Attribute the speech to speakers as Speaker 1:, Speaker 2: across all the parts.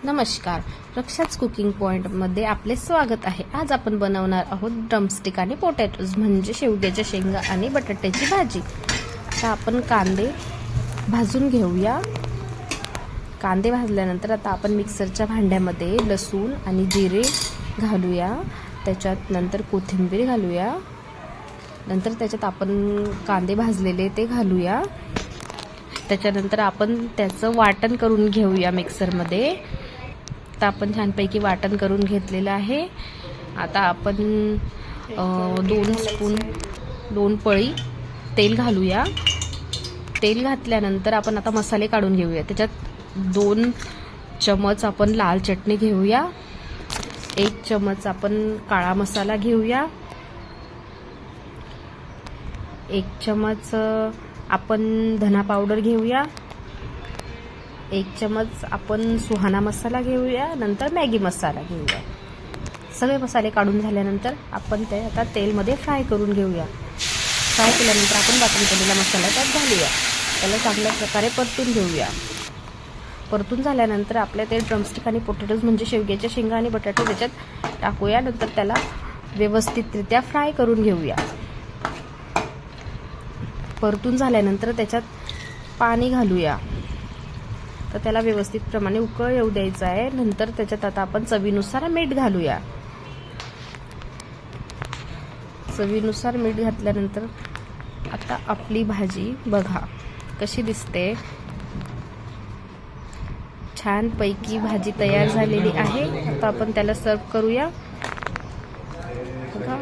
Speaker 1: नमस्कार, रक्षाच कुकिंग पॉइंटमध्ये आपले स्वागत आहे। आज आपण बनवणार आहोत ड्रमस्टिक आणि पोटॅटोज म्हणजे शेवग्याच्या शेंगा आणि बटाट्याची भाजी। आता आपण कांदे भाजून घेऊया। कांदे भाजल्यानंतर आता आपण मिक्सरच्या भांड्यामध्ये लसूण आणि जिरे घालूया। त्याच्यात नंतर कोथिंबीर घालूया। नंतर त्याच्यात आपण कांदे भाजलेले ते घालूया। त्याच्यानंतर आपण त्याचं वाटण करून घेऊया मिक्सरमध्ये। आता आपण छानपैकी वाटण करून घेतलेलं आहे। आता आपण 2 पळी तेल घालूया। तेल घातल्यानंतर आपण आता मसाले काढून घेऊया। त्याच्यात 2 चमच आपण लाल चटणी घेऊया। 1 चमच आपण काळा मसाला घेऊया। 1 चमच आपण धना पावडर घेऊया। 1 चमच आपण सुहाना मसाला घेऊया। नंतर मॅगी मसाला घेऊया। सगळे मसाले काढून झाल्यानंतर आपण ते आता तेलमध्ये फ्राय करून घेऊया। फ्राय केल्यानंतर आपण वाटण केलेला मसाला त्यात घालूया। त्याला चांगल्या प्रकारे परतून घेऊया। परतून झाल्यानंतर आपल्या ते ड्रमस्टिक आणि पोटॅटोज म्हणजे शेवग्याच्या शेंगा आणि बटाटे त्याच्यात टाकूया। नंतर त्याला व्यवस्थितरित्या फ्राय करून घेऊया। परतून झाल्यानंतर त्याच्यात पाणी घालूया। तर त्याला व्यवस्थित प्रमाणे उकळ येऊ द्यायचं आहे। नंतर त्याच्यात आता आपण चवीनुसार मीठ घालूया। चवीनुसार मीठ घातल्यानंतर आता आपली भाजी बघा कशी दिसते। छानपैकी भाजी तयार झालेली आहे। आता आपण त्याला सर्व करूया। बघा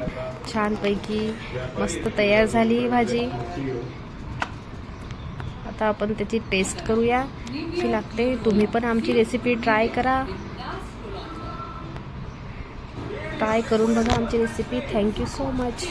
Speaker 1: छानपैकी मस्त तयार झाली भाजी। आता आपण त्याची टेस्ट करूया कशी लागते। तुम्ही पण आमची रेसिपी ट्राय करा। ट्राय करून बघा आमची रेसिपी। Thank you so much.